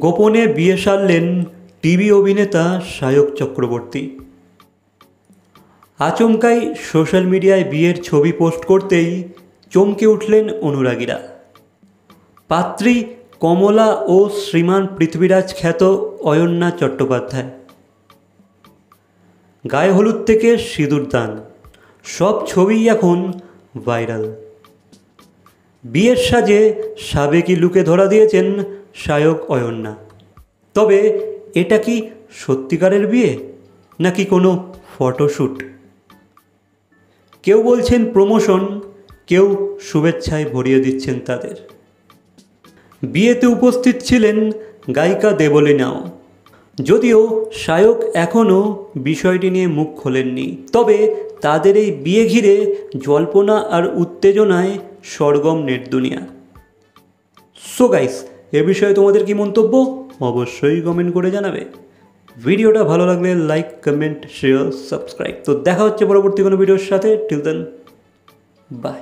গোপনে বিয়ে সারলেন টিভি অভিনেতা সায়ক চক্রবর্তী। আচমকাই সোশ্যাল মিডিয়ায় বিয়ের ছবি পোস্ট করতেই চমকে উঠলেন অনুরাগীরা। পাত্রী কমলা ও শ্রীমান পৃথ্বীরাজ খ্যাত অয়ন্যা চট্টোপাধ্যায়। গায়ে হলুদ থেকে সিঁদুর দান, সব ছবিই এখন ভাইরাল। বিয়ের সাজে সাবেকি লুকে ধরা দিয়েছেন সায়ক অয়ন্যা। তবে এটা কি সত্যিকারের বিয়ে নাকি কোনো ফটোশ্যুট? কেউ বলছেন প্রমোশন, কেউ শুভেচ্ছায় ভরিয়ে দিচ্ছেন তাদের। বিয়েতে উপস্থিত ছিলেন গায়িকা দেবলীনাও। যদিও সায়ক এখনও বিষয়টি নিয়ে মুখ খোলেননি, তবে তাদের এই বিয়ে ঘিরে জল্পনা আর উত্তেজনায় সরগম নেট দুনিয়া। সো গাইস, এ বিষয়ে তোমাদের কি মন্তব্য অবশ্যই কমেন্ট করে জানাবে। ভিডিওটা ভালো লাগলে লাইক, কমেন্ট, শেয়ার, সাবস্ক্রাইব। তো দেখা হচ্ছে পরবর্তী কোনো ভিডিওর সাথে। Till then, by.